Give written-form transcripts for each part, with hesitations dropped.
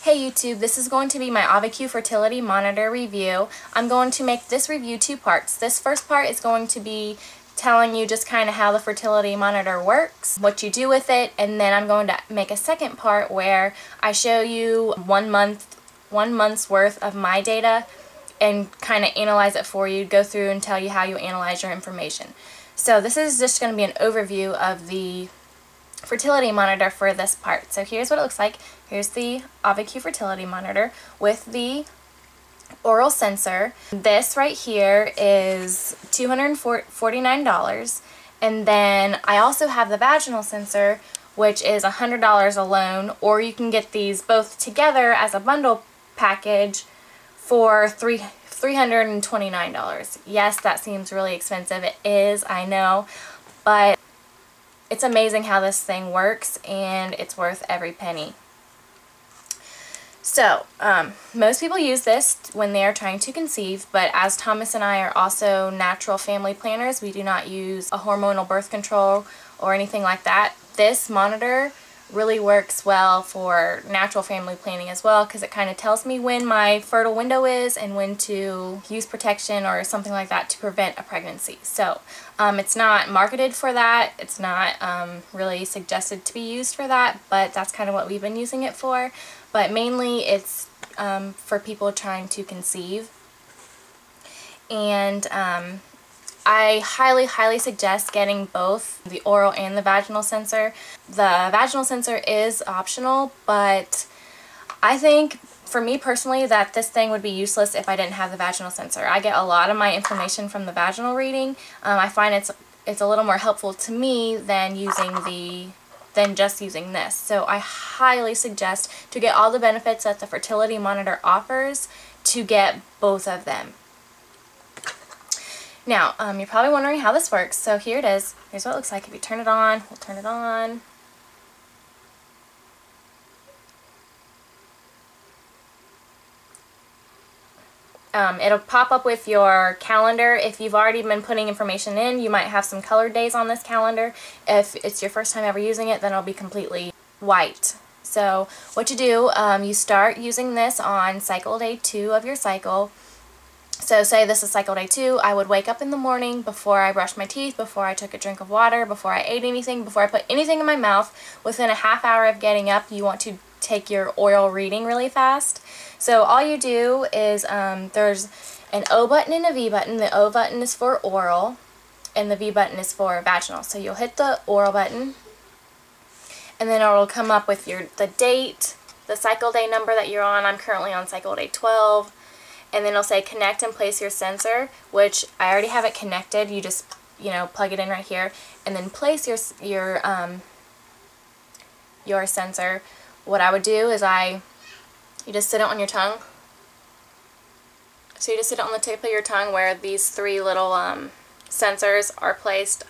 Hey YouTube, this is going to be my Ovacue Fertility Monitor review. I'm going to make this review two parts. This first part is going to be telling you just kind of how the fertility monitor works, what you do with it, and then I'm going to make a second part where I show you one month's worth of my data and kind of analyze it for you, go through and tell you how you analyze your information. So this is just going to be an overview of the fertility monitor for this part. So here's what it looks like. Here's the Ovacue Fertility Monitor with the oral sensor. This right here is $249, and then I also have the vaginal sensor, which is $100 alone, or you can get these both together as a bundle package for $329. Yes, that seems really expensive. It is, I know, but it's amazing how this thing works, and it's worth every penny. So, most people use this when they are trying to conceive, but as Thomas and I are also natural family planners, we do not use a hormonal birth control or anything like that. This monitor really works well for natural family planning as well, because it kind of tells me when my fertile window is and when to use protection or something like that to prevent a pregnancy. So it's not marketed for that. It's not really suggested to be used for that, but that's kind of what we've been using it for. But mainly it's for people trying to conceive. And I highly suggest getting both the oral and the vaginal sensor. The vaginal sensor is optional, but I think for me personally that this thing would be useless if I didn't have the vaginal sensor. I get a lot of my information from the vaginal reading. I find it's a little more helpful to me than just using this. So I highly suggest, to get all the benefits that the fertility monitor offers, to get both of them. Now, you're probably wondering how this works, so here it is. Here's what it looks like. If you turn it on, we'll turn it on. It'll pop up with your calendar. If you've already been putting information in, you might have some colored days on this calendar. If it's your first time ever using it, then it'll be completely white. So what you do, you start using this on cycle day 2 of your cycle. So say this is cycle day 2, I would wake up in the morning before I brushed my teeth, before I took a drink of water, before I ate anything, before I put anything in my mouth. Within a half hour of getting up, you want to take your oral reading really fast. So all you do is, there's an O button and a V button. The O button is for oral, and the V button is for vaginal. So you'll hit the oral button, and then it'll come up with the date, the cycle day number that you're on. I'm currently on cycle day 12. And then it'll say connect and place your sensor, which I already have it connected. You just, plug it in right here, and then place your sensor. What I would do is you just sit it on your tongue. So you just sit it on the tip of your tongue where these 3 little sensors are placed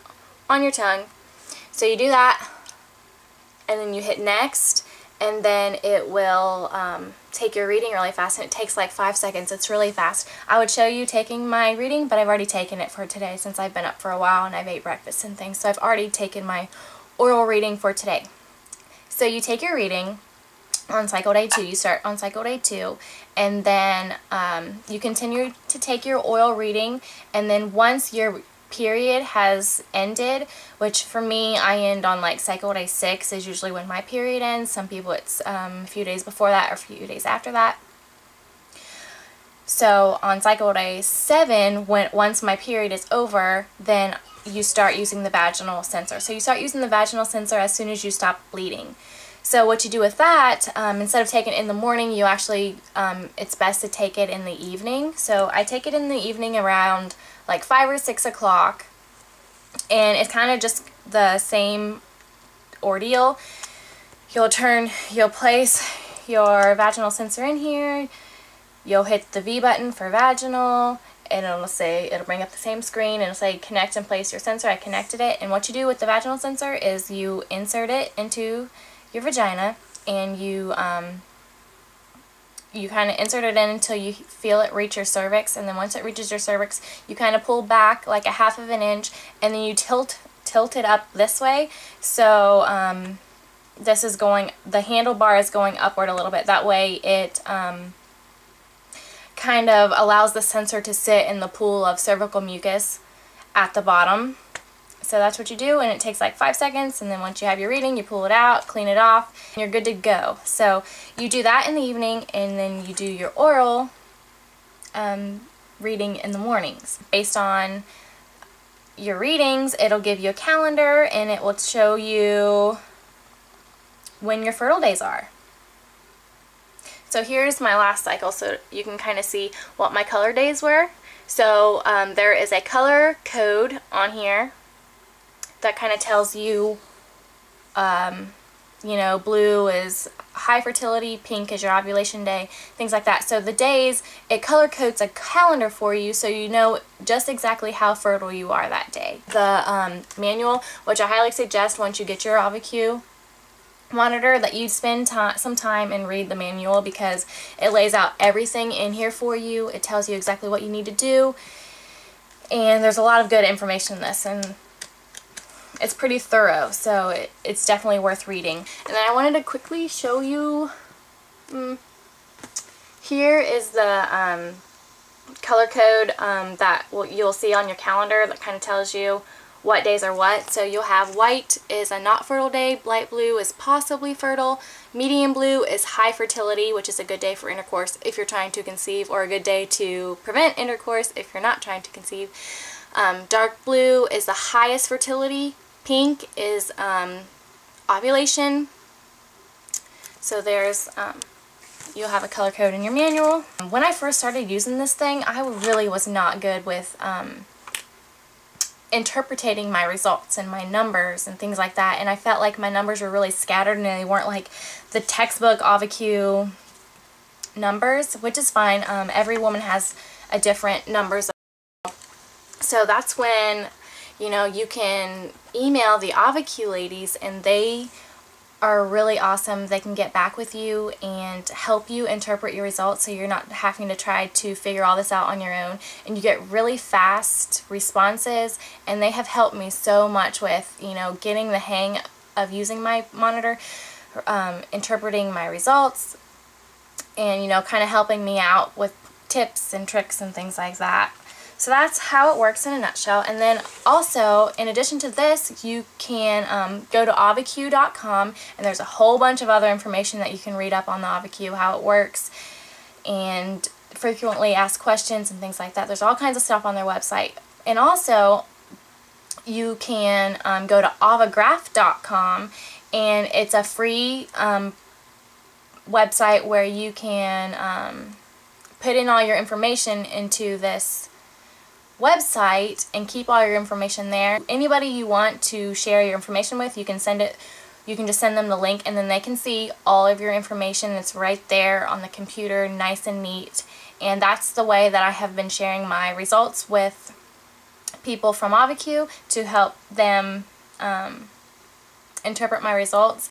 on your tongue. So you do that, and then you hit next, and then it will take your reading really fast, and it takes like 5 seconds. It's really fast. I would show you taking my reading, but I've already taken it for today since I've been up for a while and I've ate breakfast and things. So I've already taken my oral reading for today. So you take your reading on cycle day 2. You start on cycle day 2, and then you continue to take your oral reading, and then once your period has ended, which for me, I end on like cycle day 6 is usually when my period ends. Some people it's a few days before that or a few days after that. So on cycle day 7, once my period is over, then you start using the vaginal sensor. So you start using the vaginal sensor as soon as you stop bleeding. So what you do with that, instead of taking it in the morning, you actually, it's best to take it in the evening. So I take it in the evening around like 5 or 6 o'clock, and it's kind of just the same ordeal. You'll place your vaginal sensor in here, you'll hit the V button for vaginal, and it'll bring up the same screen, and it'll say connect and place your sensor. I connected it, and what you do with the vaginal sensor is you insert it into your vagina, and you kind of insert it in until you feel it reach your cervix, and then once it reaches your cervix, you kind of pull back like a ½ of an inch, and then you tilt it up this way. So this is going, the handlebar is going upward a little bit. That way it kind of allows the sensor to sit in the pool of cervical mucus at the bottom. So that's what you do, and it takes like 5 seconds, and then once you have your reading, you pull it out, clean it off, and you're good to go. So you do that in the evening, and then you do your oral reading in the mornings. Based on your readings, it'll give you a calendar, and it will show you when your fertile days are. So here's my last cycle, so you can kind of see what my color days were. So there is a color code on here that kind of tells you, you know, blue is high fertility, pink is your ovulation day, things like that. So the days, it color codes a calendar for you so you know just exactly how fertile you are that day. The manual, which I highly suggest once you get your Ovacue monitor, that you spend some time and read the manual, because it lays out everything in here for you. It tells you exactly what you need to do, and there's a lot of good information in this, and it's pretty thorough, so it's definitely worth reading. And then I wanted to quickly show you, here is the color code that you'll see on your calendar that kind of tells you what days are what. So you'll have white is a not fertile day, light blue is possibly fertile, medium blue is high fertility, which is a good day for intercourse if you're trying to conceive, or a good day to prevent intercourse if you're not trying to conceive. Dark blue is the highest fertility, pink is ovulation. So there's you'll have a color code in your manual. When I first started using this thing, I really was not good with interpreting my results and my numbers and things like that, and I felt like my numbers were really scattered and they weren't like the textbook Ovacue numbers, which is fine. Every woman has a different numbers. So that's when, you know, you can email the Ovacue ladies, and they are really awesome. They can get back with you and help you interpret your results, so you're not having to try to figure all this out on your own, and you get really fast responses. And they have helped me so much with, you know, getting the hang of using my monitor, interpreting my results, and, you know, kind of helping me out with tips and tricks and things like that. So that's how it works in a nutshell. And then also, in addition to this, you can go to ovacue.com, and there's a whole bunch of other information that you can read up on the Ovacue, how it works, and frequently asked questions and things like that. There's all kinds of stuff on their website. And also, you can go to ovagraph.com, and it's a free website where you can put in all your information into this website and keep all your information there. Anybody you want to share your information with, you can send it, you can just send them the link, and then they can see all of your information. It's right there on the computer, nice and neat. And that's the way that I have been sharing my results with people from Ovacue, to help them interpret my results.